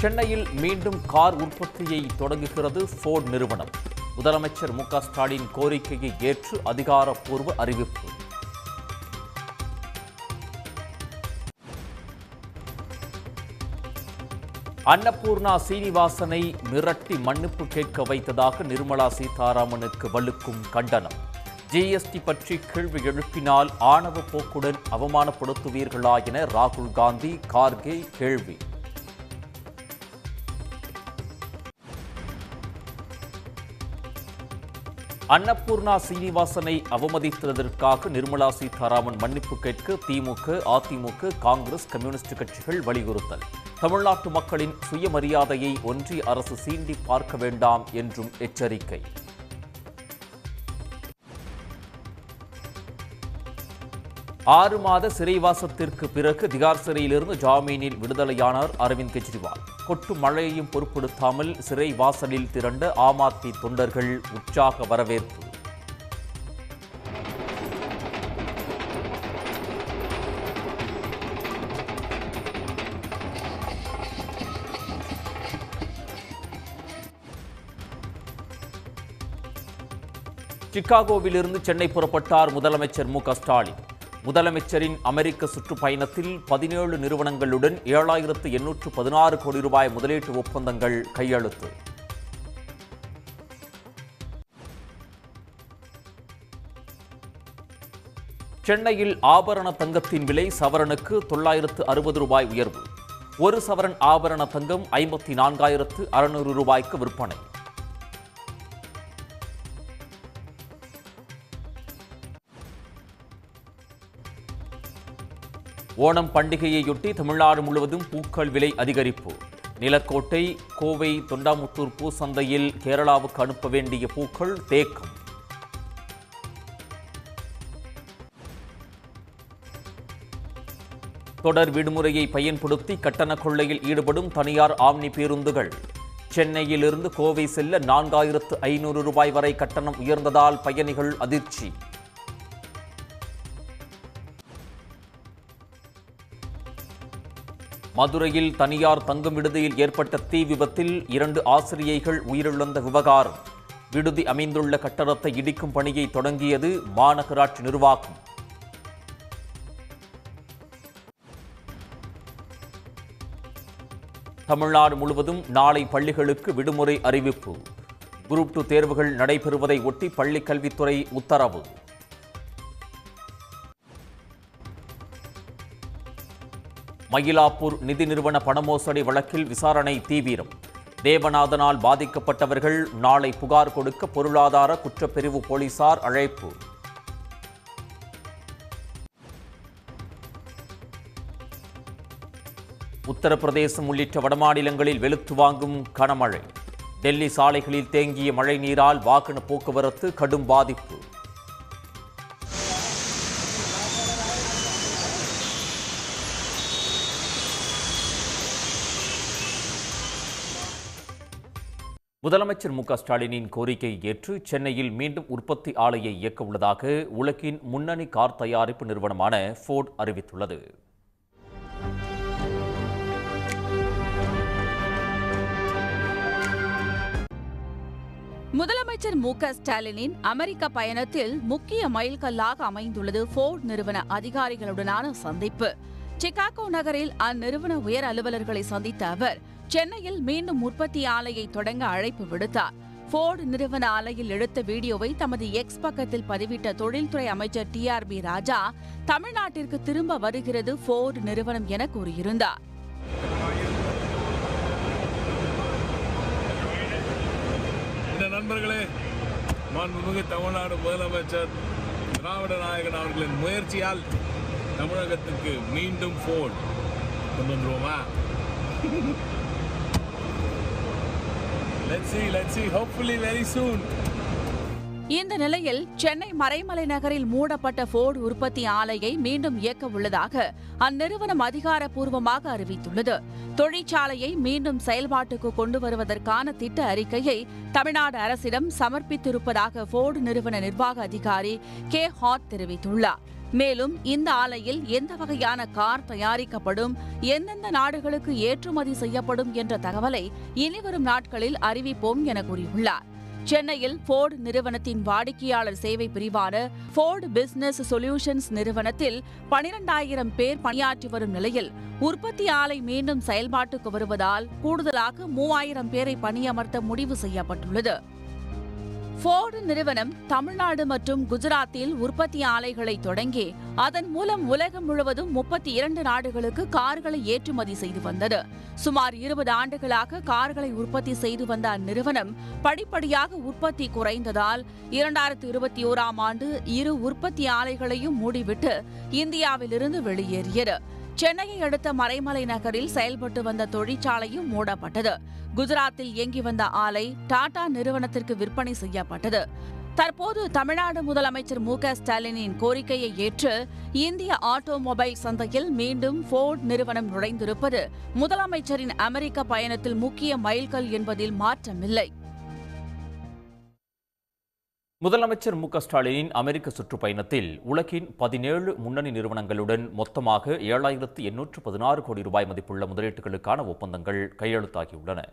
சென்னையில் மீண்டும் கார் உற்பத்தியை தொடங்குகிறது ஃபோர்டு நிறுவனம். முதலமைச்சர் மு.க. ஸ்டாலின் கோரிக்கையை ஏற்று அதிகாரப்பூர்வ அறிவிப்பு. அன்னபூர்ணா சீனிவாசனை மிரட்டி மன்னிப்பு கேட்க வைத்ததாக நிர்மலா சீதாராமனுக்கு வலுக்கும் கண்டனம். ஜிஎஸ்டி பற்றி கேள்வி எழுப்பினால் ஆணவ போக்குடன் அவமானப்படுத்துவீர்களா என ராகுல் காந்தி, கார்கே கேள்வி. அன்னபூர்ணா சீனிவாசனை அவமதித்ததற்காக நிர்மலா சீதாராமன் மன்னிப்பு கேட்க திமுக, அதிமுக, காங்கிரஸ், கம்யூனிஸ்ட் கட்சிகள் வலியுறுத்தல். தமிழ்நாட்டு மக்களின் சுயமரியாதையை ஒன்றிய அரசு சீண்டி பார்க்க வேண்டாம் என்றும் எச்சரிக்கை. ஆறு மாத சிறைவாசத்திற்கு பிறகு திகார் சிறையிலிருந்து ஜாமீனில் விடுதலையானார் அரவிந்த் கெஜ்ரிவால். கொட்டு மழையையும் பொருட்படுத்தாமல் சிறை வாசலில் திரண்ட ஆம் ஆத்மி தொண்டர்கள் உற்சாக வரவேற்பு. சிகாகோவிலிருந்து சென்னை புறப்பட்டார் முதலமைச்சர் மு.க. ஸ்டாலின். முதலமைச்சரின் அமெரிக்க சுற்றுப்பயணத்தில் 17 நிறுவனங்களுடன் 7,816 கோடி ரூபாய் முதலீட்டு ஒப்பந்தங்கள் கையெழுத்து. சென்னையில் ஆபரண தங்கத்தின் விலை சவரனுக்கு 960 ரூபாய் உயர்வு. ஒரு சவரன் ஆபரண தங்கம் 54,600 ரூபாய்க்கு விற்பனை. ஓணம் பண்டிகையையொட்டி தமிழ்நாடு முழுவதும் பூக்கள் விலை அதிகரிப்பு. நிலக்கோட்டை, கோவை, தொண்டாமுத்தூர் பூசந்தையில் கேரளாவுக்கு அனுப்ப வேண்டிய பூக்கள் தேக்கம். தொடர் விடுமுறையை பயன்படுத்தி கட்டண கொள்ளையில் ஈடுபடும் தனியார் ஆம்னி பேருந்துகள். சென்னையிலிருந்து கோவை செல்ல 4,500 ரூபாய் வரை கட்டணம் உயர்ந்ததால் பயணிகள் அதிர்ச்சி. மதுரையில் தனியார் தங்கும் விடுதியில் ஏற்பட்ட தீ விபத்தில் 2 ஆசிரியைகள் உயிரிழந்த விவகாரம். விடுதி அமைந்துள்ள கட்டடத்தை இடிக்கும் பணியை தொடங்கியது மாநகராட்சி நிர்வாகம். தமிழ்நாடு முழுவதும் நாளை பள்ளிகளுக்கு விடுமுறை அறிவிப்பு. குரூப் 2 தேர்வுகள் நடைபெறுவதை ஒட்டி பள்ளிக் கல்வித்துறை உத்தரவு. மயிலாப்பூர் நிதி நிறுவன பணமோசடி வழக்கில் விசாரணை தீவிரம். தேவநாதனால் பாதிக்கப்பட்டவர்கள் நாளை புகார் கொடுக்க பொருளாதார குற்றப்பிரிவு போலீசார் அழைப்பு. உத்தரப்பிரதேசம் உள்ளிட்ட வடமாநிலங்களில் வெளுத்து வாங்கும் கனமழை. டெல்லி சாலைகளில் தேங்கிய மழை நீரால் வாகன போக்குவரத்து கடும் பாதிப்பு. முதலமைச்சர் மு.க. ஸ்டாலினின் கோரிக்கையை ஏற்று சென்னையில் மீண்டும் உற்பத்தி ஆலையை இயக்க உள்ளதாக உலகின் முன்னணி கார் தயாரிப்பு நிறுவனமான ஃபோர்டு அறிவித்துள்ளது. முதலமைச்சர் மு.க. ஸ்டாலினின் அமெரிக்க பயணத்தில் முக்கிய மைல்கல்லாக அமைந்துள்ளது ஃபோர்டு நிறுவன அதிகாரிகளுடனான சந்திப்பு. சிகாகோ நகரில் அந்நிறுவன உயர் அலுவலர்களை சந்தித்த அவர் சென்னையில் மீண்டும் உற்பத்தி ஆலையை தொடங்க அழைப்பு விடுத்தார். ஃபோர்டு நிறுவன ஆலையில் எடுத்த வீடியோவை தமது எக்ஸ் பக்கத்தில் பதிவிட்ட தொழில்துறை அமைச்சர் TRB ராஜா, தமிழ்நாட்டிற்கு திரும்ப வருகிறது ஃபோர்டு நிறுவனம் என கூறியிருந்தார். நண்பர்களே, மாண்புமிகு தமிழ்நாடு முதலமைச்சர் திராவிட நாயகன் அவர்களின் முயற்சியால் தமிழகத்துக்கு மீண்டும் ஃபோர்டு கொண்டு வந்துருவோமா? Let's see, hopefully very soon. இந்த நிலையில் சென்னை மறைமலை நகரில் மூடப்பட்ட ஃபோர்டு உற்பத்தி ஆலையை மீண்டும் இயக்க உள்ளதாக அந்நிறுவனம் அதிகாரப்பூர்வமாக அறிவித்துள்ளது. தொழிற்சாலையை மீண்டும் செயல்பாட்டுக்கு கொண்டு வருவதற்கான திட்ட அறிக்கையை தமிழ்நாடு அரசிடம் சமர்ப்பித்திருப்பதாக ஃபோர்டு நிறுவன நிர்வாக அதிகாரி K. ஹாட் தெரிவித்துள்ளார். மேலும் இந்த ஆலையில் எந்த வகையான கார் தயாரிக்கப்படும், எந்தெந்த நாடுகளுக்கு ஏற்றுமதி செய்யப்படும் என்ற தகவலை இனிவரும் நாட்களில் அறிவிப்போம் என கூறியுள்ளார். சென்னையில் ஃபோர்டு நிறுவனத்தின் வாடிக்கையாளர் சேவை பிரிவான ஃபோர்டு பிசினஸ் சொல்யூஷன்ஸ் நிறுவனத்தில் 12,000 பேர் பணியாற்றி வரும் நிலையில் உற்பத்தி ஆலை மீண்டும் செயல்பாட்டுக்கு வருவதால் கூடுதலாக 3,000 பேரை பணியமர்த்த முடிவு செய்யப்பட்டுள்ளது. ஃபோர்டு நிறுவனம் தமிழ்நாடு மற்றும் குஜராத்தில் உற்பத்தி ஆலைகளை தொடங்கி அதன் மூலம் உலகம் முழுவதும் 32 நாடுகளுக்கு கார்களை ஏற்றுமதி செய்து வந்தது. சுமார் 20 ஆண்டுகளாக கார்களை உற்பத்தி செய்து வந்த அந்நிறுவனம் படிப்படியாக உற்பத்தி குறைந்ததால் 2021ஆம் ஆண்டு 2 உற்பத்தி ஆலைகளையும் மூடிவிட்டு இந்தியாவிலிருந்து வெளியேறியது. சென்னையை அடுத்த மறைமலை நகரில் செயல்பட்டு வந்த தொழிற்சாலையும் மூடப்பட்டது. குஜராத்தில் இயங்கி வந்த ஆலை டாடா நிறுவனத்திற்கு விற்பனை செய்யப்பட்டது. தற்போது தமிழ்நாடு முதலமைச்சர் மு.க.ஸ்டாலினின் கோரிக்கையை ஏற்று இந்திய ஆட்டோமொபைல் சந்தையில் மீண்டும் ஃபோர்டு நிறுவனம் நுழைந்திருப்பது முதலமைச்சரின் அமெரிக்க பயணத்தில் முக்கிய மைல்கல் என்பதில் மாற்றமில்லை. முதலமைச்சர் மு.க.ஸ்டாலினின் அமெரிக்க சுற்றுப்பயணத்தில் உலகின் 17 முன்னணி நிறுவனங்களுடன் மொத்தமாக 7,816 கோடி ரூபாய் மதிப்புள்ள முதலீட்டுகளுக்கான ஒப்பந்தங்கள் கையெழுத்தாகியுள்ளன.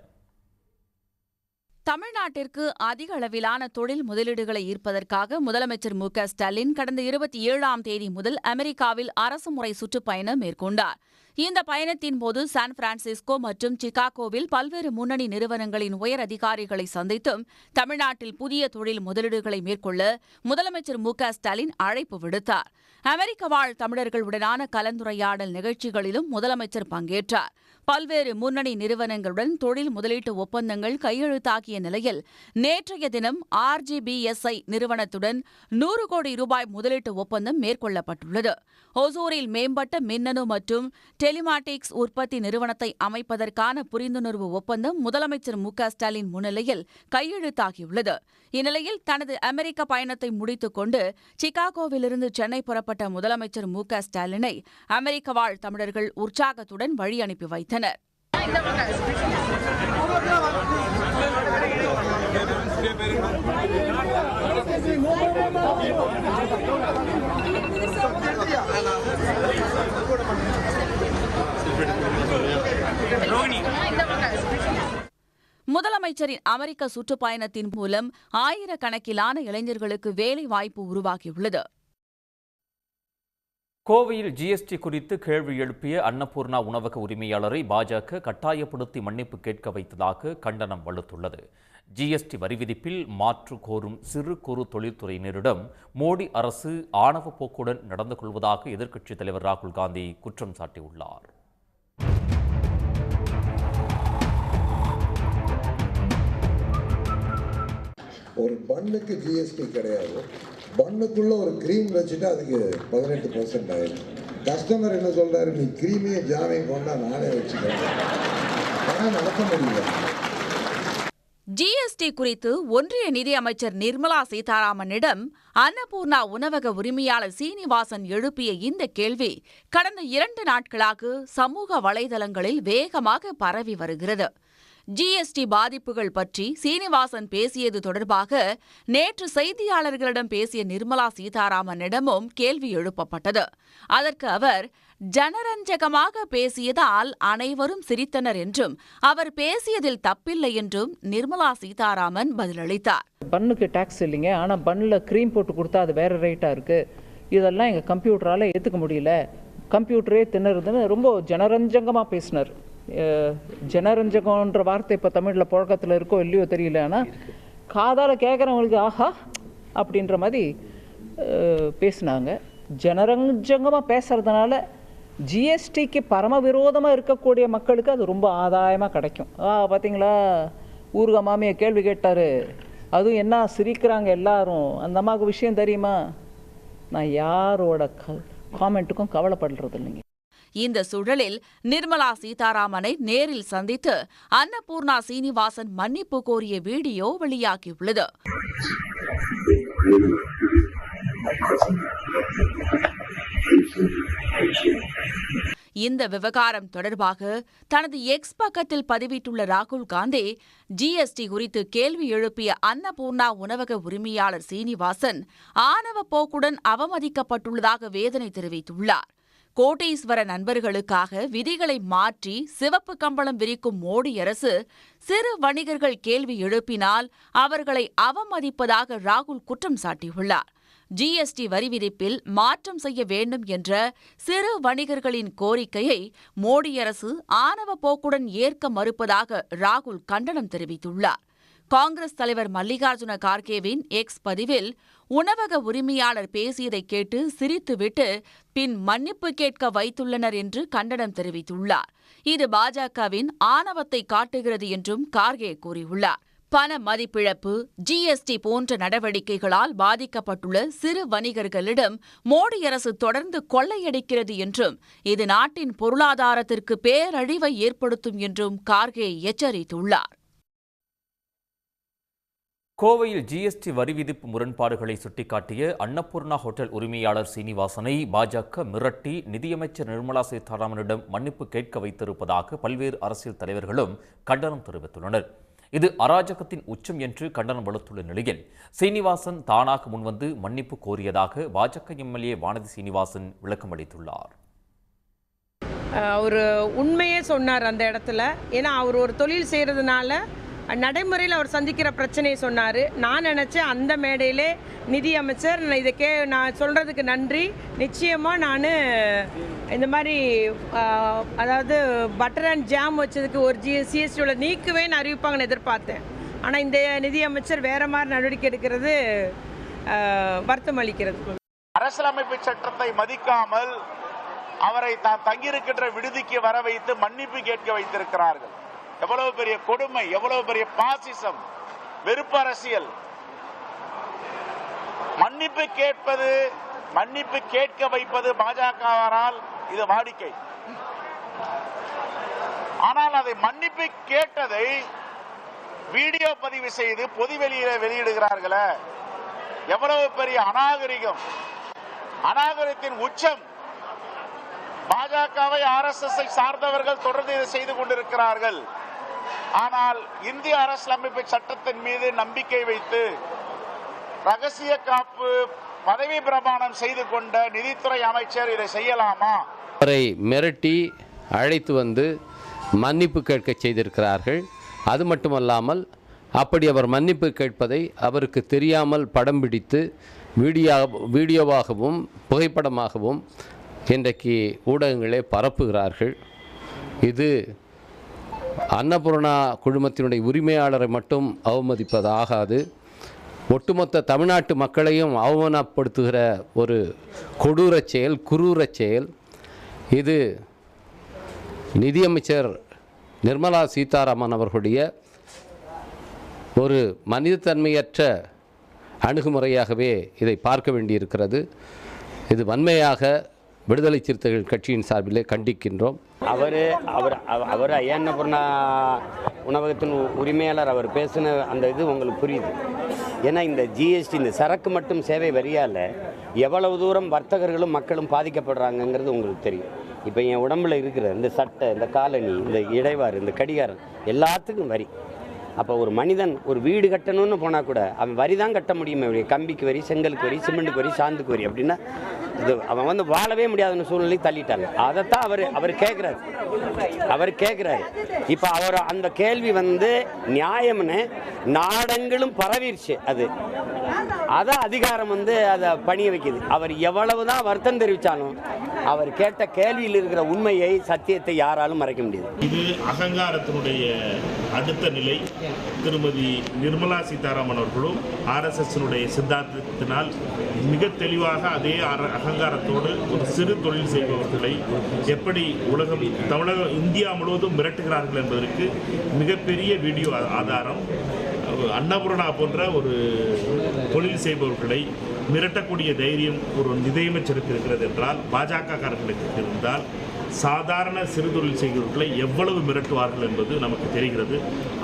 தமிழ்நாட்டிற்கு அதிக அளவிலான தொழில் முதலீடுகளை ஈர்ப்பதற்காக முதலமைச்சர் மு.க.ஸ்டாலின் கடந்த 27ஆம் தேதி முதல் அமெரிக்காவில் அரசுமுறை சுற்றுப்பயணம் மேற்கொண்டார். இந்த பயணத்தின் போது சான் பிரான்சிஸ்கோ மற்றும் சிகாகோவில் பல்வேறு முன்னணி நிறுவனங்களின் உயர் அதிகாரிகளை சந்தித்தும் தமிழ்நாட்டில் புதிய தொழில் முதலீடுகளை மேற்கொள்ள முதலமைச்சர் மு.க.ஸ்டாலின் அழைப்பு விடுத்தார். அமெரிக்க வாழ் தமிழர்களுடனான கலந்துரையாடல் நிகழ்ச்சிகளிலும் முதலமைச்சர் பங்கேற்றார். பல்வேறு முன்னணி நிறுவனங்களுடன் தொழில் முதலீட்டு ஒப்பந்தங்கள் கையெழுத்தாகிய நிலையில் நேற்றைய தினம் RGBSI நிறுவனத்துடன் 100 கோடி ரூபாய் முதலீட்டு ஒப்பந்தம் மேற்கொள்ளப்பட்டுள்ளது. ஒசூரில் மேம்பட்ட மின்னணு மற்றும் டெலிமாட்டிக்ஸ் உற்பத்தி நிறுவனத்தை அமைப்பதற்கான புரிந்துணர்வு ஒப்பந்தம் முதலமைச்சர் மு.க.ஸ்டாலின் முன்னிலையில் கையெழுத்தாகியுள்ளது. இந்நிலையில் தனது அமெரிக்க பயணத்தை முடித்துக் கொண்டு சிகாகோவிலிருந்து சென்னை புறப்பட்ட முதலமைச்சர் மு.க.ஸ்டாலினை அமெரிக்க வாழ் தமிழர்கள் உற்சாகத்துடன் வழி அனுப்பி வைத்தனர். முதலமைச்சரின் அமெரிக்க சுற்றுப்பயணத்தின் மூலம் ஆயிரக்கணக்கிலான இளைஞர்களுக்கு வேலை வாய்ப்பு உருவாகியுள்ளது. கோவையில் ஜிஎஸ்டி குறித்து கேள்வி எழுப்பிய அன்னபூர்ணா உணவக உரிமையாளரை பாஜக கட்டாயப்படுத்தி மன்னிப்பு கேட்க வைத்ததாக கண்டனம் வலுத்துள்ளது. ஜிஎஸ்டி வரி விதிப்பில் மாற்று கோரும் சிறு குறு தொழில்துறையினரிடம் மோடி அரசு ஆணவ போக்குடன் நடந்து கொள்வதாக எதிர்க்கட்சித் தலைவர் ராகுல் காந்தி குற்றம் சாட்டியுள்ளார். ஒரு பண்ணுக்கு ஜிஎஸ்டி கிடையாது. பண்ணுக்குள்ள ஒரு க்ரீம் வச்சுட்டு அதுக்கு 18% ஆயிடும். கஸ்டமர் என்ன சொல்றாரு, நீ க்ரீமையே ஜாமையும் கொண்டா நானே வச்சுக்கிறேன். ஆனால் நடத்த முடியல. ஜிஎஸ்டி குறித்து ஒன்றிய நிதியமைச்சர் நிர்மலா சீதாராமனிடம் அன்னபூர்ணா உணவக உரிமையாளர் சீனிவாசன் எழுப்பிய இந்த கேள்வி கடந்த 2 நாட்களாக சமூக வலைதளங்களில் வேகமாக பரவி வருகிறது. ஜிஎஸ்டி பாதிப்புகள் பற்றி சீனிவாசன் பேசியது தொடர்பாக நேற்று செய்தியாளர்களிடம் பேசிய நிர்மலா சீதாராமனிடமும் கேள்வி எழுப்பப்பட்டது. அதற்கு அவர் ஜனரஞ்சகமாக பேசியதால் அனைவரும் சிரித்தனர் என்றும் அவர் பேசியதில் தப்பில்லை என்றும் நிர்மலா சீதாராமன் பதிலளித்தார். பண்ணுக்கு டாக்ஸ் இல்லைங்க, ஆனால் பண்ணில் க்ரீம் போட்டு கொடுத்தா அது வேற ரேட்டாக இருக்குது, இதெல்லாம் எங்கள் கம்ப்யூட்டரால் ஏற்றுக்க முடியல, கம்ப்யூட்டரே திணறுதுன்னு ரொம்ப ஜனரஞ்சகமாக பேசினார். ஜனரஞ்சகன்ற வார்த்தை இப்போ தமிழில் புழக்கத்தில் இருக்கோ இல்லையோ தெரியல, ஆனால் காதால் கேட்குறவங்களுக்கு ஆஹா அப்படின்ற மாதிரி பேசினாங்க. ஜனரஞ்சகமாக பேசுறதுனால ஜிஎஸ்டிக்கு பரம விரோதமாக இருக்கக்கூடிய மக்களுக்கு அது ரொம்ப ஆதாயமாக கிடைக்கும். பார்த்தீங்களா, ஊருக மாமியை கேள்வி கேட்டார், அதுவும் என்ன சிரிக்கிறாங்க எல்லாரும், அந்த அம்மாவுக்கு விஷயம் தெரியுமா? நான் யாரோட காமெண்ட்டுக்கும் கவலைப்படுறது இல்லைங்க. இந்த சூழலில் நிர்மலா சீதாராமனை நேரில் சந்தித்து அன்னபூர்ணா சீனிவாசன் மன்னிப்பு கோரிய வீடியோ வெளியாகியுள்ளது. இந்த விவகாரம் தொடர்பாக தனது எக்ஸ் பக்கத்தில் பதிவிட்டுள்ள ராகுல் காந்தி ஜிஎஸ்டி குறித்து கேள்வி எழுப்பிய அன்னபூர்ணா உணவக உரிமையாளர் சீனிவாசன் ஆணவ போக்குடன் அவமதிக்கப்பட்டுள்ளதாக வேதனை தெரிவித்துள்ளார். கோட்டீஸ்வர நண்பர்களுக்காக விதிகளை மாற்றி சிவப்பு கம்பளம் விரிக்கும் மோடி அரசு சிறு வணிகர்கள் கேள்வி எழுப்பினால் அவர்களை அவமதிப்பதாக ராகுல் குற்றம் சாட்டியுள்ளார். ஜிஎஸ்டி வரி விதிப்பில் மாற்றம் செய்ய வேண்டும் என்ற சிறு வணிகர்களின் கோரிக்கையை மோடி அரசு ஆணவ போக்குடன் ஏற்க மறுப்பதாக ராகுல் கண்டனம் தெரிவித்துள்ளார். காங்கிரஸ் தலைவர் மல்லிகார்ஜுன கார்கேவின் எக்ஸ் பதிவில் உணவக உரிமையாளர் பேசியதை கேட்டு சிரித்துவிட்டு பின் மன்னிப்பு கேட்க வைத்துள்ளனர் என்று கண்டனம் தெரிவித்துள்ளார். இது பாஜகவின் ஆணவத்தை காட்டுகிறது என்றும் கார்கே கூறியுள்ளார். பண மதிப்பிழப்பு, ஜிஎஸ்டி போன்ற நடவடிக்கைகளால் பாதிக்கப்பட்டுள்ள சிறு வணிகர்களிடம் மோடி அரசு தொடர்ந்து கொள்ளையடிக்கிறது என்றும் இது நாட்டின் பொருளாதாரத்திற்கு பேரழிவை ஏற்படுத்தும் என்றும் கார்கே எச்சரித்துள்ளார். கோவையில் ஜிஎஸ்டி வரி விதிப்பு முரண்பாடுகளை சுட்டிக்காட்டிய அன்னபூர்ணா ஹோட்டல் உரிமையாளர் சீனிவாசனை பாஜக மிரட்டி நிதியமைச்சர் நிர்மலா சீதாராமனிடம் மன்னிப்பு கேட்க வைத்திருப்பதாக பல்வேறு அரசியல் தலைவர்களும் கண்டனம் தெரிவித்துள்ளனர். இது அராஜகத்தின் உச்சம் என்று கண்டனம் வலுத்துள்ள நிலையில் சீனிவாசன் தானாக முன்வந்து மன்னிப்பு கோரியதாக பாஜக எம்எல்ஏ வானதி சீனிவாசன் விளக்கம் அளித்துள்ளார். அவர் உண்மையே சொன்னார் அந்த இடத்துல. ஏன்னா அவர் ஒரு தொழில் செய்கிறதுனால நடைமுறையில் அவர் சந்திக்கிற பிரச்சனையை சொன்னார். நான் நினச்சேன் அந்த மேடையிலே நிதி அமைச்சர் நான் சொல்கிறதுக்கு நன்றி, நிச்சயமாக நான் இந்த மாதிரி அதாவது பட்டர் அண்ட் ஜாம் வச்சதுக்கு ஒரு சிஎஸ்டியோட நீக்குவேன்னு அறிவிப்பாங்கன்னு எதிர்பார்த்தேன். ஆனால் இந்த நிதி அமைச்சர் வேறு மாதிரி நடவடிக்கை எடுக்கிறது வருத்தம் அளிக்கிறது. அரசியலமைப்பு சட்டத்தை மதிக்காமல் அவரை தான் தங்கியிருக்கின்ற விடுதிக்கு வர வைத்து மன்னிப்பு கேட்க வைத்திருக்கிறார்கள். எவ்வளவு பெரிய கொடுமை, எவ்வளவு பெரிய பாசிசம், வெறுப்பு அரசியல். மன்னிப்பு கேட்க வைப்பது பாஜகவால் இது வாடிக்கை. ஆனால் அதை மன்னிப்பு கேட்டதை வீடியோ பதிவு செய்து பொதுவெளியில வெளியிடுகிறார்களே, எவ்வளவு பெரிய அநாகரிகம், அநாகரிகத்தின் உச்சம். பாஜகவை RSS சார்ந்தவர்கள் தொடர்ந்து இதை செய்து கொண்டிருக்கிறார்கள். ஆனால் இந்திய அரசியலமைப்பு சட்டத்தின் மீது நம்பிக்கை வைத்து ரகசிய காப்பு பதவி பிரமாணம் செய்து கொண்ட நிதித்துறை அமைச்சர் இதை செய்யலாமா? அவரை மிரட்டி அழைத்து வந்து மன்னிப்பு கேட்க செய்திருக்கிறார்கள். அது மட்டுமல்லாமல் அப்படி அவர் மன்னிப்பு கேட்பதை அவருக்கு தெரியாமல் படம் பிடித்து வீடியோவாகவும் புகைப்படமாகவும் இன்றைக்கு ஊடகங்களே பரப்புகிறார்கள். இது அன்னபூர்ணா குழுமத்தினுடைய உரிமையாளரை மட்டும் அவமதிப்பதாகாது, ஒட்டுமொத்த தமிழ்நாட்டு மக்களையும் அவமானப்படுத்துகிற ஒரு கொடூரச் செயல், குரூரச் செயல். இது நிதியமைச்சர் நிர்மலா சீதாராமன் அவர்களுடைய ஒரு மனிதத்தன்மையற்ற அணுகுமுறையாகவே இதை பார்க்க வேண்டியிருக்கிறது. இது வன்மையாக விடுதலை சிறுத்தைகள் கட்சியின் சார்பிலே கண்டிக்கின்றோம். அவர் அன்னபூர்ணா உணவகத்தின் உரிமையாளர் அவர் பேசின அந்த இது உங்களுக்கு புரியுது. ஏன்னா இந்த ஜிஎஸ்டி, இந்த சரக்கு மற்றும் சேவை வரியால் எவ்வளவு தூரம் வர்த்தகர்களும் மக்களும் பாதிக்கப்படுறாங்கங்கிறது உங்களுக்கு தெரியும். இப்போ என் உடம்புல இருக்கிற இந்த சட்டை, இந்த காலணி, இந்த இடைவாறு, இந்த கடிகாரம் எல்லாத்துக்கும் வரி. அப்போ ஒரு மனிதன் ஒரு வீடு கட்டணும்னு போனால் கூட அவன் வரி தான் கட்ட முடியுமே, கம்பிக்கு வரி, செங்கலுக்கு வரி, சிமெண்ட்டுக்கு வரி, சாந்துக்கு வரி. அப்படின்னா இது அவன் வாழவே முடியாதுன்னு சூழ்நிலை தள்ளிட்டாங்க. அதைத்தான் அவர் கேட்குறாரு. இப்போ அவர் அந்த கேள்வி நியாயம்னு நாடெங்கிலும் பரவிடுச்சு. அதான் அதிகாரம் அதை பணிய வைக்குது. அவர் எவ்வளவுதான் வருத்தம் தெரிவித்தாலும் அவர் கேட்ட கேள்வியில் இருக்கிற உண்மையை, சத்தியத்தை யாராலும் மறைக்க முடியாது. இது அகங்காரத்தினுடைய அடுத்த நிலை. திருமதி நிர்மலா சீதாராமன் அவர்களும் RSSனுடைய சித்தாந்தத்தினால் மிக தெளிவாக அதே அகங்காரத்தோடு ஒரு சிறு தொழில் செய்பவர்களை எப்படி தமிழகம், இந்தியா முழுவதும் மிரட்டுகிறார்கள் என்பதற்கு மிகப்பெரிய வீடியோ ஆதாரம். அன்னபூர்ணா போன்ற ஒரு தொழில் செய்பவர்களை மிரட்டக்கூடிய தைரியம் ஒரு நிதியமைச்சருக்கு இருக்கிறது என்றால், பாஜகக்காரர்களுக்கு இருந்தால் சாதாரண சிறு தொழில் செய்கிறவர்களை எவ்வளவு மிரட்டுவார்கள் என்பது நமக்கு தெரிகிறது.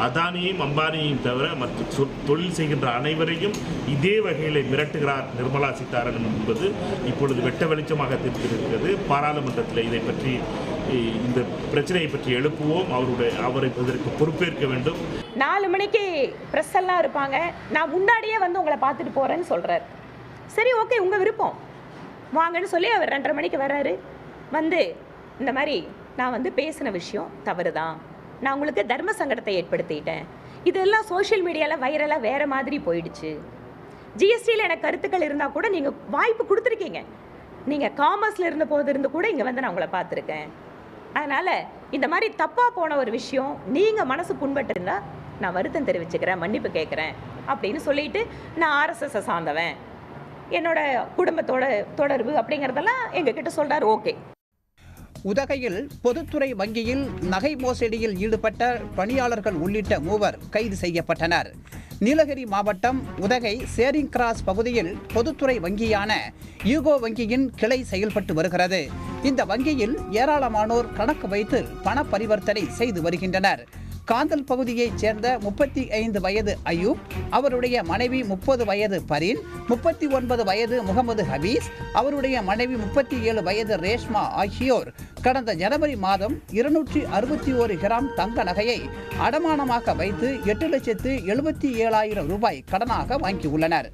அதானியையும் அம்பானியையும் தவிர மற்ற தொழில் செய்கின்ற அனைவரையும் இதே வகையில் மிரட்டுகிறார் நிர்மலா சீதாராமன் என்பது இப்பொழுது வெட்ட வெளிச்சமாக தெரிந்திருக்கிறது. பாராளுமன்றத்தில் இதை பற்றி இந்த பிரச்சனையை பற்றி எழுப்புவோம். அவரை இதற்கு பொறுப்பேற்க வேண்டும். 4 மணிக்கு ப்ரெஸ் எல்லாம் இருப்பாங்க, நான் முன்னாடியே வந்து உங்களை பார்த்துட்டு போகிறேன்னு சொல்கிறார். சரி, ஓகே, உங்கள் விருப்பம், வாங்கன்னு சொல்லி அவர் 2:30 மணிக்கு வர்றாரு. வந்து இந்த மாதிரி நான் வந்து பேசின விஷயம் தவறு தான், நான் உங்களுக்கு தர்ம சங்கடத்தை ஏற்படுத்திட்டேன், இதெல்லாம் சோஷியல் மீடியாவில் வைரலாக வேறு மாதிரி போயிடுச்சு, ஜிஎஸ்டியில் எனக்கு கருத்துக்கள் இருந்தால் கூட நீங்கள் வாய்ப்பு கொடுத்துருக்கீங்க, நீங்கள் காமர்ஸில் இருந்த போது இருந்து கூட இங்கே வந்து நான் உங்களை பார்த்துருக்கேன், அதனால் இந்த மாதிரி தப்பாக போன ஒரு விஷயம் நீங்கள் மனசு புண்பட்டு இருந்தால் நான் வருத்தம் தெரிவிச்சுக்கிறேன், மன்னிப்பு கேட்குறேன் அப்படின்னு சொல்லிட்டு, நான் ஆர்எஸ்எஸ்ஸை சார்ந்தவன், என்னோட குடும்பத்தோட தொடர்பு அப்படிங்கிறதெல்லாம் எங்ககிட்ட சொல்கிறார். ஓகே. உதகையில் பொதுத்துறை வங்கியில் நகை மோசடியில் ஈடுபட்ட பணியாளர்கள் உள்ளிட்ட 3 கைது செய்யப்பட்டனர். நீலகிரி மாவட்டம் உதகை சேரிங் கிராஸ் பகுதியில் பொதுத்துறை வங்கியான யூகோ வங்கியின் கிளை செயல்பட்டு வருகிறது. இந்த வங்கியில் ஏராளமானோர் கணக்கு வைத்து பண பரிவர்த்தனை செய்து வருகின்றனர். காந்தல் பகுதியைச் சேர்ந்த 35 வயது அயூப், அவருடைய மனைவி 30 வயது பரீன், 39 வயது முகமது ஹபீஸ், அவருடைய மனைவி 37 வயது ரேஷ்மா ஆகியோர் கடந்த ஜனவரி மாதம் 261 கிராம் தங்க நகையை அடமானமாக வைத்து 8,77,000 ரூபாய் கடனாக வாங்கியுள்ளனர்.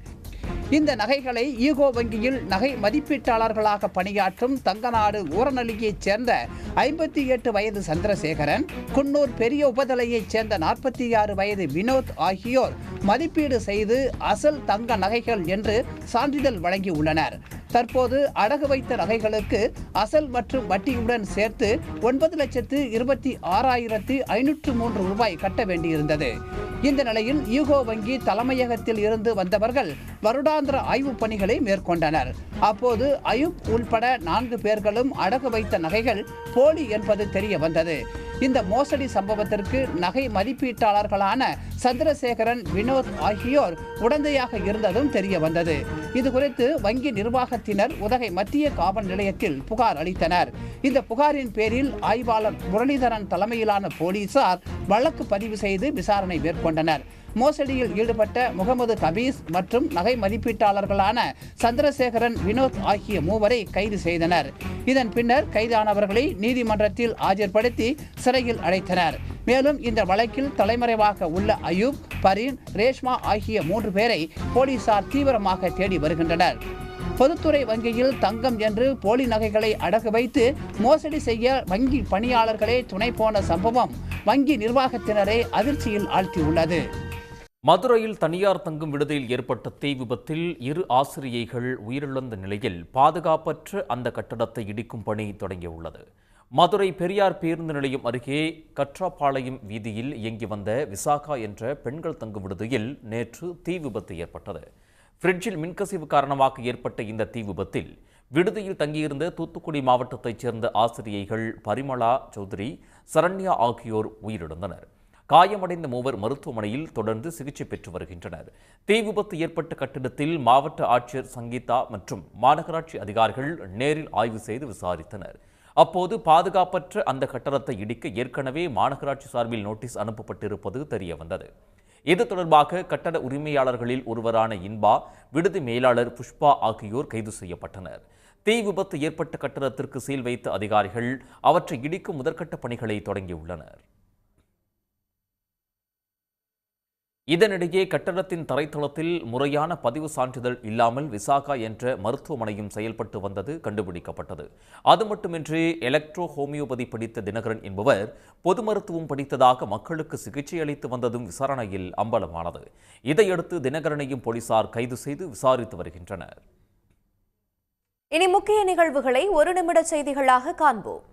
இந்த நகைகளை ஈகோ வங்கியில் நகை மதிப்பீட்டாளர்களாக பணியாற்றும் தங்கநாடு ஊரநலியைச் சேர்ந்த 58 வயது சந்திரசேகரன், குன்னூர் பெரிய உபதலையைச் சேர்ந்த 46 வயது வினோத் ஆகியோர் மதிப்பீடு செய்து அசல் தங்க நகைகள் என்று சான்றிதழ் வழங்கியுள்ளனர். தற்போது அடகு வைத்த நகைகளுக்கு அசல் மற்றும் வட்டியுடன் சேர்த்து 9,26,503 ரூபாய் கட்ட வேண்டியிருந்தது. இந்த நிலையில் யூகோ வங்கி தலைமையகத்தில் இருந்து வந்தவர்கள் வருடாந்திர ஆய்வுப் பணிகளை மேற்கொண்டனர். அப்போது அயூப் உள்பட 4 பேர்களும் அடகு வைத்த நகைகள் போலி என்பது தெரிய வந்தது. இந்த மோசடி சம்பவத்திற்கு நகை மதிப்பீட்டாளர்களான சந்திரசேகரன், வினோத் ஆகியோர் உடந்தையாக இருந்ததும் தெரிய வந்தது. இதுகுறித்து வங்கி நிர்வாகத்தினர் உதகை மத்திய காவல் நிலையத்தில் புகார் அளித்தனர். இந்த புகாரின் பேரில் ஆய்வாளர் முரளிதரன் தலைமையிலான போலீசார் வழக்கு பதிவு செய்து விசாரணை மேற்கொண்டனர். மோசடியில் ஈடுபட்ட முகமது கபீஸ் மற்றும் நகை மதிப்பீட்டாளர்களான சந்திரசேகரன், வினோத் ஆகிய 3 கைது செய்தனர். இதன் பின்னர் கைதானவர்களை நீதிமன்றத்தில் ஆஜர்படுத்தி சிறையில் அடைத்தனர். மேலும் இந்த வழக்கில் தலைமறைவாக உள்ள அயூப், பரீன், ரேஷ்மா ஆகிய 3 பேரை போலீசார் தீவிரமாக தேடி வருகின்றனர். பொதுத்துறை வங்கியில் தங்கம் என்று போலி நகைகளை அடகு வைத்து மோசடி செய்ய வங்கி பணியாளர்களே துணை போன சம்பவம் வங்கி நிர்வாகத்தினரை அதிர்ச்சியில் ஆழ்த்தியுள்ளது. மதுரையில் தனியார் தங்கும் விடுதியில் ஏற்பட்ட தீ விபத்தில் 2 ஆசிரியைகள் உயிரிழந்த நிலையில் பாதுகாப்பற்ற அந்த கட்டடத்தை இடிக்கும் பணி தொடங்கியுள்ளது. மதுரை பெரியார் பேருந்து நிலையம் அருகே கற்றாப்பாளையம் வீதியில் இயங்கி வந்த விசாகா என்ற பெண்கள் தங்கும் விடுதியில் நேற்று தீ விபத்து ஏற்பட்டது. ஃப்ரிட்ஜில் மின்கசிவு காரணமாக ஏற்பட்ட இந்த தீ விபத்தில் விடுதியில் தங்கியிருந்த தூத்துக்குடி மாவட்டத்தைச் சேர்ந்த ஆசிரியைகள் பரிமளா சௌத்ரி, சரண்யா ஆகியோர் உயிரிழந்தனர். காயமடைந்த 3 மருத்துவமனையில் தொடர்ந்து சிகிச்சை பெற்று வருகின்றனர். தீ விபத்து ஏற்பட்ட கட்டிடத்தில் மாவட்ட ஆட்சியர் சங்கீதா மற்றும் மாநகராட்சி அதிகாரிகள் நேரில் ஆய்வு செய்து விசாரித்தனர். அப்போது பாதுகாப்பற்ற அந்த கட்டடத்தை இடிக்க ஏற்கனவே மாநகராட்சி சார்பில் நோட்டீஸ் அனுப்பப்பட்டிருப்பது தெரியவந்தது. இது தொடர்பாக கட்டட உரிமையாளர்களில் ஒருவரான இன்பா, விடுதி மேலாளர் புஷ்பா ஆகியோர் கைது செய்யப்பட்டனர். தீ விபத்து ஏற்பட்ட கட்டடத்திற்கு சீல் வைத்த அதிகாரிகள் அவற்றை இடிக்கும் முதற்கட்ட பணிகளை தொடங்கியுள்ளனர். இதனிடையே கட்டடத்தின் தரைத்தளத்தில் முறையான பதிவு சான்றிதழ் இல்லாமல் விசாகா என்ற மருத்துவமனையும் செயல்பட்டு வந்தது கண்டுபிடிக்கப்பட்டது. அது மட்டுமின்றி எலக்ட்ரோ ஹோமியோபதி படித்த தினகரன் என்பவர் பொது மருத்துவம் படித்ததாக மக்களுக்கு சிகிச்சை அளித்து வந்ததும் விசாரணையில் அம்பலமானது. இதையடுத்து தினகரனையும் போலீசார் கைது செய்து விசாரித்து வருகின்றனர். இனி முக்கிய நிகழ்வுகளை 1 நிமிட செய்திகளாக காண்போம்.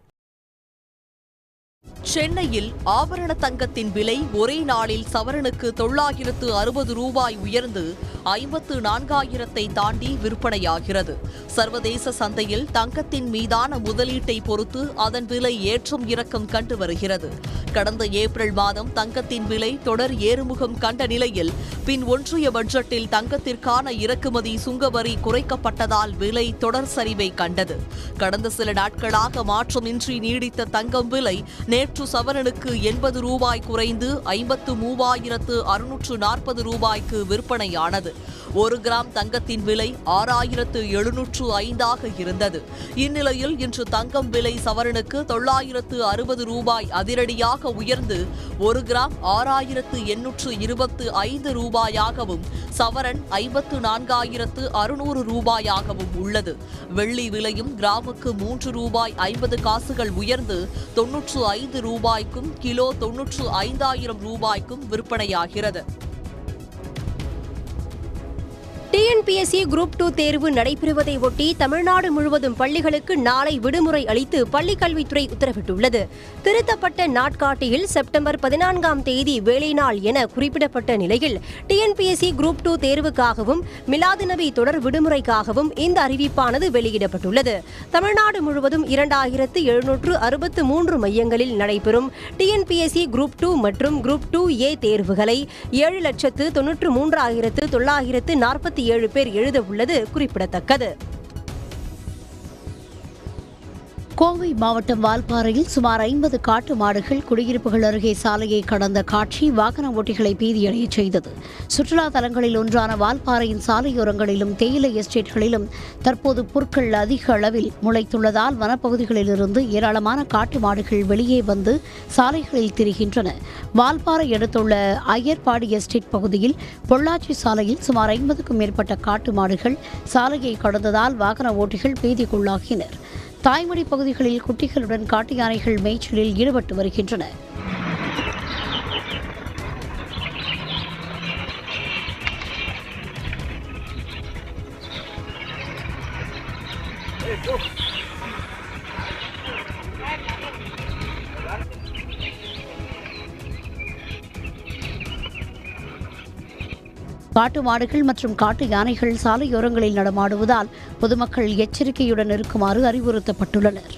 சென்னையில் ஆபரண தங்கத்தின் விலை ஒரே நாளில் சவரனுக்கு 960 ரூபாய் உயர்ந்து 54,000 தாண்டி விற்பனையாகிறது. சர்வதேச சந்தையில் தங்கத்தின் மீதான முதலீட்டை பொறுத்து அதன் விலை ஏற்றம் இறக்கம் கண்டு வருகிறது. கடந்த ஏப்ரல் மாதம் தங்கத்தின் விலை தொடர் ஏறுமுகம் கண்ட நிலையில் பின் ஒன்றிய பட்ஜெட்டில் தங்கத்திற்கான இறக்குமதி சுங்கவரி குறைக்கப்பட்டதால் விலை தொடர் சரிவை கண்டது. கடந்த சில நாட்களாக மாற்றமின்றி நீடித்த தங்கம் விலை நேற்று சவரனுக்கு 80 ரூபாய் குறைந்து 53,640 ரூபாய்க்கு விற்பனையானது. 1 கிராம் தங்கத்தின் விலை 6705 இருந்தது. இந்நிலையில் இன்று தங்கம் விலை சவரனுக்கு 960 ரூபாய் அதிரடியாக உயர்ந்து 1 கிராம் 6825 ரூபாயாகவும் சவரன் 54,600 ரூபாயாகவும் உள்ளது. வெள்ளி விலையும் கிராமுக்கு 3 ரூபாய் 50 காசுகள் உயர்ந்து 95 ரூபாய்க்கும் கிலோ 95,000 ரூபாய்க்கும் விற்பனையாகிறது. டிஎன்பிஎஸ்சி குரூப் 2 தேர்வு நடைபெறுவதை ஒட்டி தமிழ்நாடு முழுவதும் பள்ளிகளுக்கு நாளை விடுமுறை அளித்து பள்ளிக்கல்வித்துறை உத்தரவிட்டுள்ளது. திருத்தப்பட்ட நாட்காட்டியில் செப்டம்பர் 14ஆம் தேதி வேலை நாள் என குறிப்பிடப்பட்ட நிலையில் டிஎன்பிஎஸ்சி குரூப் 2 தேர்வுக்காகவும் மிலாதுநபி தொடர் விடுமுறைக்காகவும் இந்த அறிவிப்பானது வெளியிடப்பட்டுள்ளது. தமிழ்நாடு முழுவதும் 2763 மையங்களில் நடைபெறும் டிஎன்பிஎஸ்சி குரூப் 2 மற்றும் குரூப் 2A தேர்வுகளை 7,93,947 பேர் எழுத உள்ளது குறிப்பிடத்தக்கது. கோவை மாவட்டம் வால்பாறையில் சுமார் 50 காட்டு மாடுகள் குடியிருப்புகள் அருகே சாலையை கடந்த காட்சி வாகன ஓட்டிகளை பீதியடைய செய்தது. சுற்றுலா தலங்களில் ஒன்றான வால்பாறையின் சாலையோரங்களிலும் தேயிலை எஸ்டேட்களிலும் தற்போது புற்கள் அதிக அளவில் முளைத்துள்ளதால் வனப்பகுதிகளிலிருந்து ஏராளமான காட்டு மாடுகள் வெளியே வந்து சாலைகளில் திரிகின்றன. வால்பாறை அடுத்துள்ள ஐயர்பாடி எஸ்டேட் பகுதியில் பொள்ளாச்சி சாலையில் சுமார் 50க்கும் மேற்பட்ட காட்டு மாடுகள் சாலையை கடந்ததால் வாகன ஓட்டிகள் பீதிக்குள்ளாகினர். தாய்மடி பகுதிகளில் குட்டிகளுடன் காட்டு யானைகள் மேய்ச்சலில் ஈடுபட்டு வருகின்றன. காட்டு மாடுகள் மற்றும் காட்டு யானைகள் சாலையோரங்களில் நடமாடுவதால் பொதுமக்கள் எச்சரிக்கையுடன் இருக்குமாறு அறிவுறுத்தப்பட்டுள்ளனர்.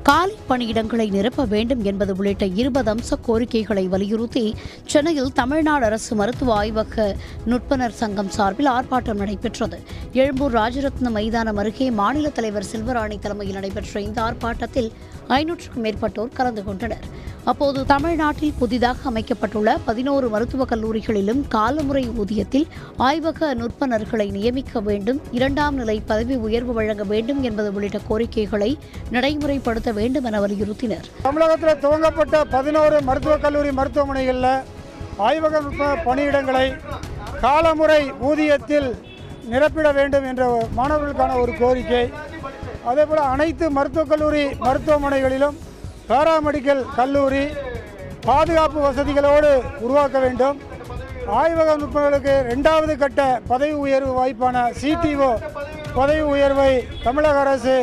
காலி பணியிடங்களை நிரப்ப வேண்டும் என்பது உள்ளிட்ட 20 அம்ச கோரிக்கைகளை வலியுறுத்தி சென்னையில் தமிழ்நாடு அரசு மருத்துவ ஆய்வக நுட்பனர் சங்கம் சார்பில் ஆர்ப்பாட்டம் நடைபெற்றது. எழும்பூர் ராஜரத்ன மைதானம் அருகே மாநில தலைவர் செல்வராணி தலைமையில் நடைபெற்ற இந்த ஆர்ப்பாட்டத்தில் 500க்கும் மேற்பட்டோர் கலந்து கொண்டனர். அப்போது தமிழ்நாட்டில் புதிதாக அமைக்கப்பட்டுள்ள 11 மருத்துவக் கல்லூரிகளிலும் காலமுறை ஊதியத்தில் ஆய்வக நுட்பனர்களை நியமிக்க வேண்டும், 2ஆம் நிலை பதவி உயர்வு வழங்க வேண்டும் என்பது உள்ளிட்ட கோரிக்கைகளை நடைமுறைப்படுத்த வேண்டும் என வலியுறுத்தினர். தமிழகத்தில் துவங்கப்பட்ட 11 மருத்துவக் கல்லூரி மருத்துவமனைகளில் ஆய்வக நுட்ப பணியிடங்களை காலமுறை ஊதியத்தில் நிரப்பிட வேண்டும் என்ற மாணவர்களுக்கான ஒரு கோரிக்கை. அதேபோல் அனைத்து மருத்துவக் கல்லூரி மருத்துவமனைகளிலும் பாராமெடிக்கல் கல்லூரி பாதுகாப்பு வசதிகளோடு உருவாக்க வேண்டும். ஆய்வக நுட்பங்களுக்கு 2வது கட்ட பதவி உயர்வு வாய்ப்பான CTO பதவி உயர்வை தமிழக அரசு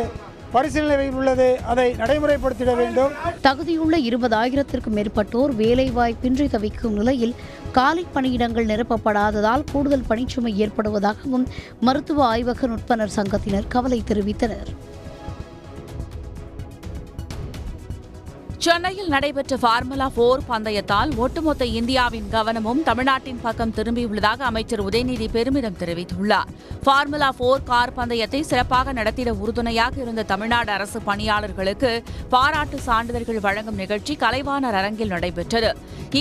பரிசீலனையில் உள்ளது, அதை நடைமுறைப்படுத்திட வேண்டும். தகுதியுள்ள 20,000க்கும் மேற்பட்டோர் வேலைவாய்ப்பின்றி தவிக்கும் நிலையில் காலி பணியிடங்கள் நிரப்பப்படாததால் கூடுதல் பணிச்சுமை ஏற்படுவதாகவும் மருத்துவ ஆய்வக நுட்பனர் சங்கத்தினர் கவலை தெரிவித்தனர். சென்னையில் நடைபெற்ற ஃபார்முலா 4 பந்தயத்தால் ஒட்டுமொத்த இந்தியாவின் கவனமும் தமிழ்நாட்டின் பக்கம் திரும்பியுள்ளதாக அமைச்சர் உதயநிதி பெருமிதம் தெரிவித்துள்ளார். ஃபார்முலா 4 கார் பந்தயத்தை சிறப்பாக நடத்திட உறுதுணையாக இருந்த தமிழ்நாடு அரசு பணியாளர்களுக்கு பாராட்டு சான்றிதழ்கள் வழங்கும் நிகழ்ச்சி கலைவாணர் அரங்கில் நடைபெற்றது.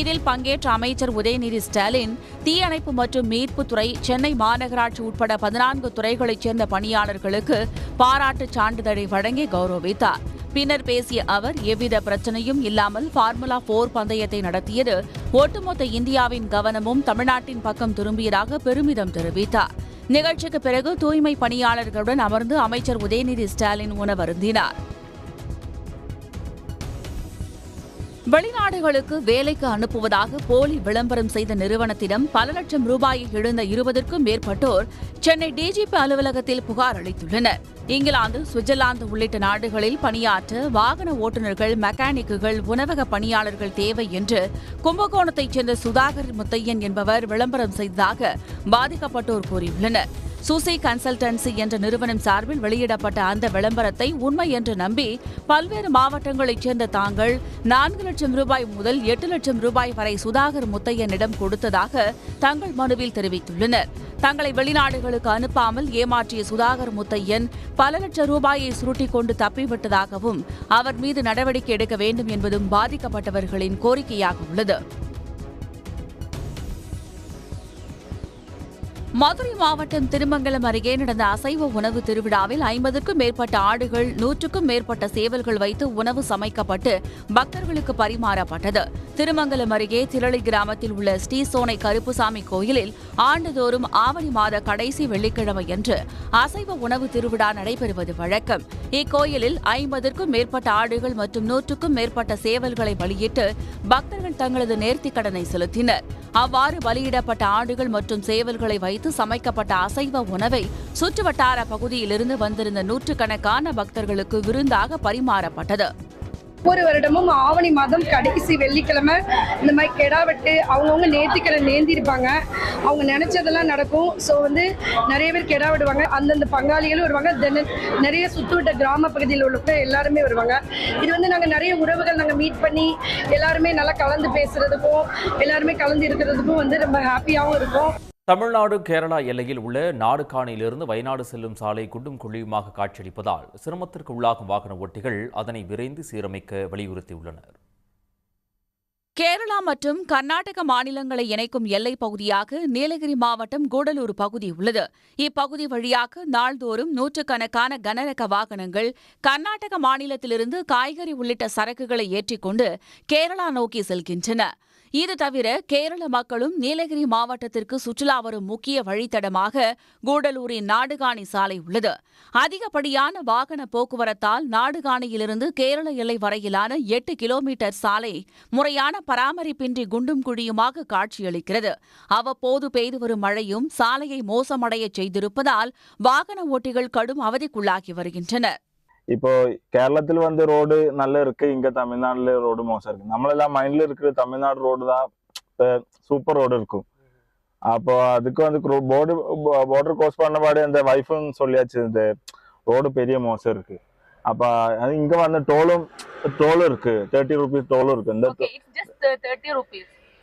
இதில் பங்கேற்ற அமைச்சர் உதயநிதி ஸ்டாலின் தீயணைப்பு மற்றும் மீட்புத்துறை, சென்னை மாநகராட்சி உட்பட 14 துறைகளைச் சேர்ந்த பணியாளர்களுக்கு பாராட்டு சான்றிதழை வழங்கி கௌரவித்தார். பின்னர் பேசிய அவர், எவ்வித பிரச்சனையும் இல்லாமல் ஃபார்முலா 4 பந்தயத்தை நடத்தியது ஒட்டுமொத்த இந்தியாவின் கவனமும் தமிழ்நாட்டின் பக்கம் திரும்பியதாக பெருமிதம் தெரிவித்தார். நிகழ்ச்சிக்கு பிறகு தூய்மை பணியாளர்களுடன் அமர்ந்து அமைச்சர் உதயநிதி ஸ்டாலின் உணவருந்தினார். வெளிநாடுகளுக்கு வேலைக்கு அனுப்புவதாக போலி விளம்பரம் செய்த நிறுவனத்திடம் பல லட்சம் ரூபாயை இழந்த 20க்கும் மேற்பட்டோர் சென்னை டிஜிபி அலுவலகத்தில் புகார் அளித்துள்ளனர். இங்கிலாந்து, சுவிட்சர்லாந்து உள்ளிட்ட நாடுகளில் பணியாற்ற வாகன ஓட்டுநர்கள், மெக்கானிக்குகள், உணவக பணியாளர்கள் தேவை என்று கும்பகோணத்தைச் சேர்ந்த சுதாகர் முத்தையன் என்பவர் விளம்பரம் செய்ததாக பாதிக்கப்பட்டோர் கூறியுள்ளனர். சூசி கன்சல்டன்சி என்ற நிறுவனம் சார்பில் வெளியிடப்பட்ட அந்த விளம்பரத்தை உண்மை என்று நம்பி பல்வேறு மாவட்டங்களைச் சேர்ந்த தாங்கள் 4 லட்சம் ரூபாய் முதல் 8 லட்சம் ரூபாய் வரை சுதாகர் முத்தையனிடம் கொடுத்ததாக தங்கள் மனுவில் தெரிவித்துள்ளனர். தங்களை வெளிநாடுகளுக்கு அனுப்பாமல் ஏமாற்றிய சுதாகர் முத்தையன் பல லட்சம் ரூபாயை சுருட்டிக் கொண்டு தப்பிவிட்டதாகவும் அவர் மீது நடவடிக்கை எடுக்க வேண்டும் என்பதும் பாதிக்கப்பட்டவர்களின் கோரிக்கையாக உள்ளது. மதுரை மாவட்டம் திருமங்கலம் அருகே நடந்த அசைவ உணவு திருவிழாவில் 50க்கும் மேற்பட்ட ஆடுகள் 100க்கும் மேற்பட்ட சேவல்கள் வைத்து உணவு சமைக்கப்பட்டு பக்தர்களுக்கு பரிமாறப்பட்டது. திருமங்கலம் அருகே திரளி கிராமத்தில் உள்ள ஸ்ரீசோனை கருப்புசாமி கோயிலில் ஆண்டுதோறும் ஆவணி மாத கடைசி வெள்ளிக்கிழமையன்று அசைவ உணவு திருவிழா நடைபெறுவது வழக்கம். இக்கோயிலில் 50க்கும் மேற்பட்ட ஆடுகள் மற்றும் 100க்கும் மேற்பட்ட சேவல்களை பலியிட்டு பக்தர்கள் தங்களது நேர்த்திக் கடனை செலுத்தினர். அவ்வாறு பலியிடப்பட்ட ஆடுகள் மற்றும் சேவல்களை வைத்து சமைக்கப்பட்ட அசைவ உணவை சுற்றுவட்டார பகுதியிலிருந்து வந்திருந்த நூற்றுக்கணக்கான பக்தர்களுக்கு விருந்தாக பரிமாறப்பட்டது. ஒவ்வொரு வருடமும் ஆவணி மாதம் கடைசி வெள்ளிக்கிழமை இந்த மாதிரி கெடா வெட்டு அவங்கவுங்க நேர்த்திக்கடன் நேர்ந்திருப்பாங்க. அவங்க நினைச்சதெல்லாம் நடக்கும். ஸோ நிறைய பேர் கெடா விடுவாங்க. அந்தந்த பங்காளிகளும் வருவாங்க. நிறைய சுற்றுவட்ட கிராம பகுதியில் உள்ள எல்லாருமே வருவாங்க. இது நாங்கள் நிறைய உறவுகள் நாங்கள் மீட் பண்ணி எல்லாருமே நல்லா கலந்து பேசுறதுக்கும் எல்லாருமே கலந்து இருக்கிறதுக்கும் ரொம்ப ஹாப்பியாகவும் இருக்கும். தமிழ்நாடு கேரளா எல்லையில் உள்ள நாடுகாணியிலிருந்து வயநாடு செல்லும் சாலை குண்டும் குழியுமாக காட்சியளிப்பதால் சிரமத்திற்கு உள்ளாகும் வாகன ஓட்டிகள் அதனை விரைந்து சீரமைக்க வலியுறுத்தியுள்ளனர். கேரளா மற்றும் கர்நாடக மாநிலங்களை இணைக்கும் எல்லைப் பகுதியாக நீலகிரி மாவட்டம் கூடலூர் பகுதி உள்ளது. இப்பகுதி வழியாக நாள்தோறும் நூற்றுக்கணக்கான கனரக வாகனங்கள் கர்நாடக மாநிலத்திலிருந்து காய்கறி உள்ளிட்ட சரக்குகளை ஏற்றிக்கொண்டு கேரளா நோக்கி செல்கின்றன. இது தவிர கேரள மக்களும் நீலகிரி மாவட்டத்திற்கு சுற்றுலா வரும் முக்கிய வழித்தடமாக கூடலூரின் நாடுகாணி சாலை உள்ளது. அதிகப்படியான வாகன போக்குவரத்தால் நாடுகாணியிலிருந்து கேரள எல்லை வரையிலான 8 கிலோமீட்டர் சாலை முறையான பராமரிப்பின்றி குண்டும் குழியுமாக காட்சியளிக்கிறது. அவ்வப்போது பெய்து வரும் மழையும் சாலையை மோசமடைய செய்திருப்பதால் வாகன ஓட்டிகள் கடும் அவதிக்குள்ளாகி வருகின்றனர். இப்போ கேரளத்தில் ரோடு நல்லா இருக்கு, இங்க தமிழ்நாடுல ரோடு மோசம் இருக்கு. நம்மளெல்லாம் மைண்ட்ல இருக்கிற தமிழ்நாடு ரோடு தான் சூப்பர் ரோடு இருக்கும். அப்போ அதுக்கு border cross பண்ணபாடு அந்த வைஃபும் சொல்லியாச்சு, இந்த ரோடு பெரிய மோசம் இருக்கு. அப்ப இங்க டோலும் இருக்கு, 30 rupees டோலும் இருக்கு. இந்த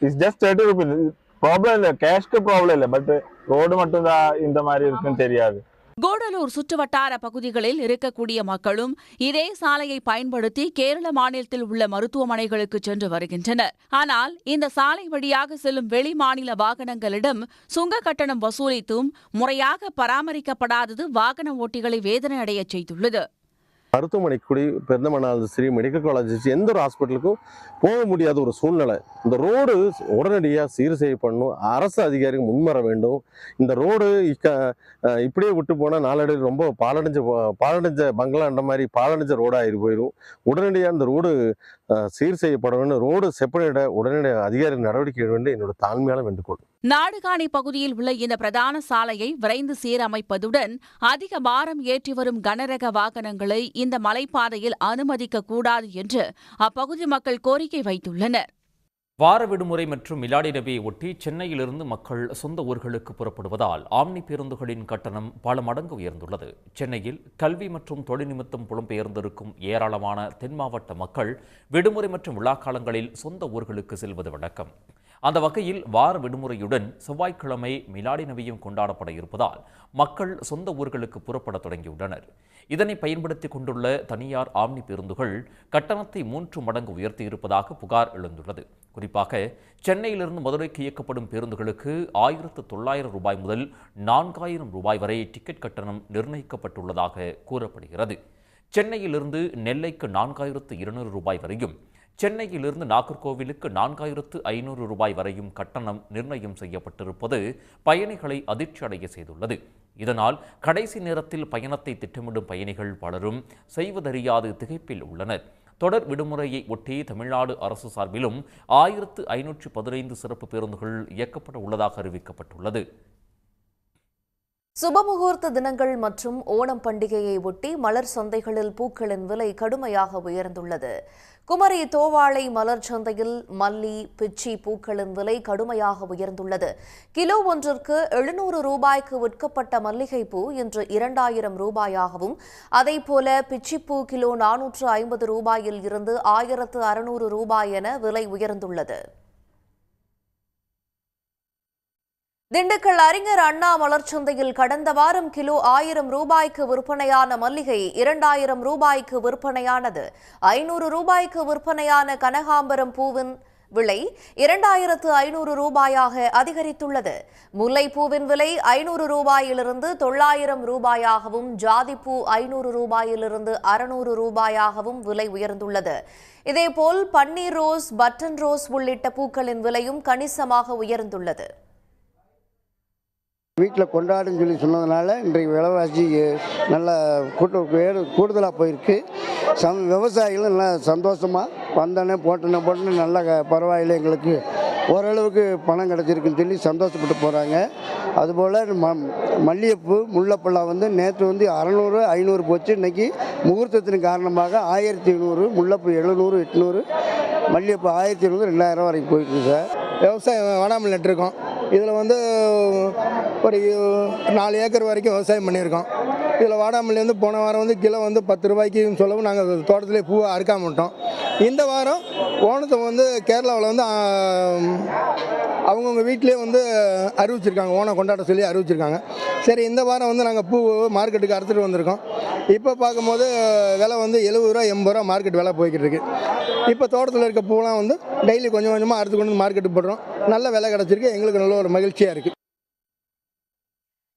இட்ஸ் ஜஸ்ட் 30 rupees. ப்ராப்ளம் இல்லை, கேஷ்க்கு ப்ராப்ளம் இல்லை, பட் ரோடு மட்டும் தான் இந்த மாதிரி இருக்குன்னு தெரியாது. கூடலூர் சுற்றுவட்டார பகுதிகளில் இருக்கக்கூடிய மக்களும் இதே சாலையை பயன்படுத்தி கேரள மாநிலத்தில் உள்ள மருத்துவமனைகளுக்கு சென்று வருகின்றனர். ஆனால் இந்த சாலை வழியாக செல்லும் வெளி மாநில வாகனங்களிடம் சுங்க கட்டணம் வசூலித்தும் முறையாக பராமரிக்கப்படாதது வாகன ஓட்டிகளை வேதனை அடைய செய்துள்ளது. மருத்துவமனைக்கு கூடி பெருந்தமனாலும் சரி, மெடிக்கல் காலேஜ் எந்த ஒரு ஹாஸ்பிட்டலுக்கும் போக முடியாத ஒரு சூழ்நிலை. இந்த ரோடு உடனடியாக சீர் செய்யப்படணும். அரசு அதிகாரிகள் முன்வர வேண்டும். இந்த ரோடு இப்படியே விட்டு போனால் நாளடைவில் ரொம்ப பாலடைஞ்ச பங்களான்ற மாதிரி பாலடைஞ்ச ரோடாகி போயிடும். உடனடியாக இந்த ரோடு சீர் செய்யப்பட வேண்டும். ரோடு செப்பரேட்ட உடனடியாக அதிகாரி நடவடிக்கை எடுக்க வேண்டும் என்னோட தாழ்மையான வேண்டுகோள். நாடுகாணி பகுதியில் உள்ள இந்த பிரதான சாலையை விரைந்து சீரமைப்பதுடன் அதிக பாரம் ஏற்றி வரும் கனரக வாகனங்களை இந்த மலைப்பாதையில் அனுமதிக்க கூடாது என்று அப்பகுதி மக்கள் கோரிக்கை வைத்துள்ளனர். வார விடுமுறை மற்றும் மிலாடி நபியை ஒட்டி சென்னையிலிருந்து மக்கள் சொந்த ஊர்களுக்கு புறப்படுவதால் ஆம்னி பேருந்துகளின் கட்டணம் பல மடங்கு உயர்ந்துள்ளது. சென்னையில் கல்வி மற்றும் தொழில் நிமித்தம் புலம்பெயர்ந்திருக்கும் ஏராளமான தென் மாவட்ட மக்கள் விடுமுறை மற்றும் விழாக்காலங்களில் சொந்த ஊர்களுக்கு செல்வது வழக்கம். அந்த வகையில் வார விடுமுறையுடன் செவ்வாய்க்கிழமை மிலாடி நபியும் கொண்டாடப்பட இருப்பதால் மக்கள் சொந்த ஊர்களுக்கு புறப்பட தொடங்கியுள்ளனர். இதனை பயன்படுத்திக் கொண்டுள்ள தனியார் ஆம்னி பேருந்துகள் கட்டணத்தை 3 மடங்கு உயர்த்தியிருப்பதாக புகார் எழுந்துள்ளது. குறிப்பாக சென்னையிலிருந்து மதுரைக்கு இயக்கப்படும் பேருந்துகளுக்கு 1900 ரூபாய் முதல் 4000 ரூபாய் வரை டிக்கெட் கட்டணம் நிர்ணயிக்கப்பட்டுள்ளதாக கூறப்படுகிறது. சென்னையிலிருந்து நெல்லைக்கு 4200 ரூபாய் வரையும், சென்னையிலிருந்து நாகர்கோவிலுக்கு 4500 ரூபாய் வரையும் கட்டணம் நிர்ணயம் செய்யப்பட்டிருப்பது பயணிகளை அதிர்ச்சி அடைய செய்துள்ளது. இதனால் கடைசி நேரத்தில் பயணத்தை திட்டமிடும் பயணிகள் பலரும் செய்வதறியாது திகைப்பில் உள்ளனர். தொடர் விடுமுறையை ஒட்டி தமிழ்நாடு அரசு சார்பிலும் 1515 சிறப்பு பேருந்துகள் இயக்கப்பட உள்ளதாக அறிவிக்கப்பட்டுள்ளது. சுபமுகூர்த்த தினங்கள் மற்றும் ஓணம் பண்டிகையை ஒட்டி மலர் சந்தைகளில் பூக்களின் விலை கடுமையாக உயர்ந்துள்ளது. குமரி தோவாளை மலர் சந்தையில் மல்லி, பிச்சி பூக்களின் விலை கடுமையாக உயர்ந்துள்ளது. கிலோ ஒன்றிற்கு 700 ரூபாய்க்கு விற்கப்பட்ட மல்லிகைப்பூ இன்று 2000 ரூபாயாகவும், அதேபோல பிச்சிப்பூ கிலோ 450 ரூபாயில் இருந்து 1600 ரூபாய் என விலை உயர்ந்துள்ளது. திண்டுக்கல் அறிஞர் அண்ணா மலர்ச்சந்தையில் கடந்த வாரம் கிலோ 1000 ரூபாய்க்கு விற்பனையான மல்லிகை 2000 ரூபாய்க்கு விற்பனையானது. 500 ரூபாய்க்கு விற்பனையான கனகாம்பரம் பூவின் விலை 2500 ரூபாயாக அதிகரித்துள்ளது. முல்லைப்பூவின் விலை 500 ரூபாயிலிருந்து 900 ரூபாயாகவும், ஜாதிப்பூ 500 ரூபாயிலிருந்து 600 ரூபாயாகவும் விலை உயர்ந்துள்ளது. இதேபோல் பன்னீர் ரோஸ், பட்டன் ரோஸ் உள்ளிட்ட பூக்களின் விலையும் கணிசமாக உயர்ந்துள்ளது. வீட்டில் கொண்டாடுன்னு சொல்லி சொன்னதுனால இன்றைக்கு விலைவாசி நல்ல கூடுதலாக போயிருக்கு. விவசாயிகளும் நல்லா சந்தோஷமாக வந்தோடனே போட்டோன்னே நல்லா பரவாயில்லை, எங்களுக்கு ஓரளவுக்கு பணம் கிடச்சிருக்குன்னு சொல்லி சந்தோஷப்பட்டு போகிறாங்க. அதுபோல் மல்லிகைப்பூ, முல்லைப்பூலாம் வந்து நேற்று வந்து 600, 500 போச்சு. இன்றைக்கி முகூர்த்தத்தின் காரணமாக 1500, முல்லைப்பூ 700, 800, மல்லிகைப்பூ 1500, 2000 வரைக்கும் போயிருக்கு சார். விவசாயம் வாடாமல் நட்டுருக்கோம். இதில் வந்து ஒரு 4 ஏக்கர் வரைக்கும் விவசாயம் பண்ணியிருக்கோம். இதில் வாடாமல்லி வந்து போன வாரம் வந்து கிலோ வந்து 10 ரூபாய்க்குன்னு சொல்லவும் நாங்கள் தோட்டத்திலே பூவை அறுக்காம விட்டோம். இந்த வாரம் ஓணத்தை வந்து கேரளாவில் வந்து அவங்கவுங்க வீட்டிலே வந்து அறிவிச்சிருக்காங்க, ஓணம் கொண்டாட சொல்லி அறிவிச்சிருக்காங்க. சரி, இந்த வாரம் வந்து நாங்கள் பூ மார்க்கெட்டுக்கு அறுத்துட்டு வந்திருக்கோம். இப்போ பார்க்கும்போது விலை வந்து 70 ரூபா 80 ரூபா மார்க்கெட் விலை போய்கிட்டு இருக்கு. இப்போ தோட்டத்தில் இருக்க பூவெலாம் வந்து டெய்லி கொஞ்சம் கொஞ்சமாக அறுத்து கொண்டு மார்க்கெட்டுக்கு போடுறோம். நல்ல விலை கிடச்சிருக்கு, எங்களுக்கு நல்ல ஒரு மகிழ்ச்சியாக இருக்குது.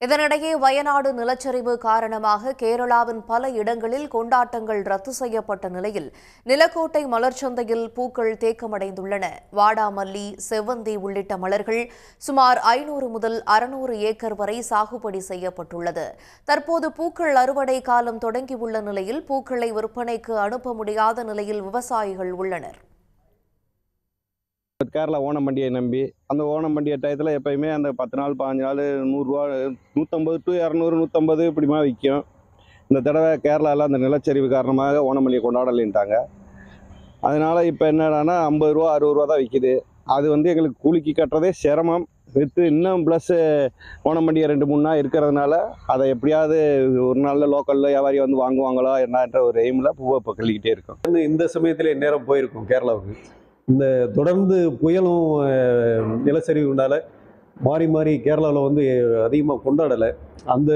இதனிடையே வயநாடு நிலச்சரிவு காரணமாக கேரளாவின் பல இடங்களில் கொண்டாட்டங்கள் ரத்து செய்யப்பட்ட நிலையில் நிலக்கோட்டை மலர்ச்சந்தையில் பூக்கள் தேக்கமடைந்துள்ளன. வாடாமல்லி, செவ்வந்தி உள்ளிட்ட மலர்கள் சுமார் 500 முதல் 600 ஏக்கர் வரை சாகுபடி செய்யப்பட்டுள்ளது. தற்போது பூக்கள் அறுவடை காலம் தொடங்கியுள்ள நிலையில் பூக்களை விற்பனைக்கு அனுப்ப முடியாத நிலையில் விவசாயிகள் உள்ளனர். கேரளா ஓணம் பண்டிகையை நம்பி அந்த ஓணம் பண்டிகை டயத்தில் எப்போயுமே அந்த 10 நாள் 15 நாள் 100 ரூபா 150 to 200 150 இப்படிமா விற்கும். இந்த தடவை கேரளாவில் அந்த நிலச்சரிவு காரணமாக ஓணம் பண்டிகை கொண்டாடலைன்ட்டாங்க. அதனால் இப்போ என்னடானா 50 ரூபா 60 ரூபா தான் விற்கிது. அது வந்து எங்களுக்கு கூலிக்கு கட்டுறதே சிரமம். விற்று இன்னும் ப்ளஸ் ஓணம் பண்டிகை 2-3 நாள் இருக்கிறதுனால அதை எப்படியாவது ஒரு நாளில் லோக்கலில் வியாபாரி வந்து வாங்குவாங்களா என்னன்ற ஒரு எய்மில் பூவை இப்போ கழிக்கிட்டே இருக்கும். இந்த சமயத்தில் நேரம் போயிருக்கும் கேரளாவுக்கு. இந்த தொடர்ந்து புயலும் நிலச்சரிவுனால மாறி மாறி கேரளாவில் வந்து அதிகமாக கொண்டாடலை. அந்த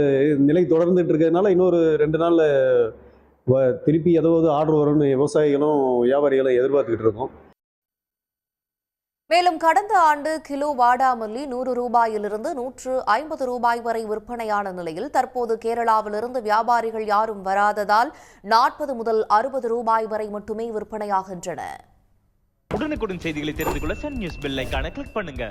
நிலை தொடர்ந்துட்டு இருக்கிறதுனால இன்னொரு 2 நாளில் திருப்பி ஏதாவது ஆர்டர் வரும்னு விவசாயிகளும் வியாபாரிகளும் எதிர்பார்த்துக்கிட்டு இருக்கோம். மேலும் கடந்த ஆண்டு கிலோ வாடாமல்லி 100 ரூபாயிலிருந்து 150 ரூபாய் வரை விற்பனையான நிலையில் தற்போது கேரளாவிலிருந்து வியாபாரிகள் யாரும் வராததால் 40 முதல் 60 ரூபாய் வரை மட்டுமே விற்பனையாகின்றன. உடனுக்குடன் செய்திகளை தெரிந்து கொள்ள சன் நியூஸ் பெல் ஐகானை கிளிக் பண்ணுங்க.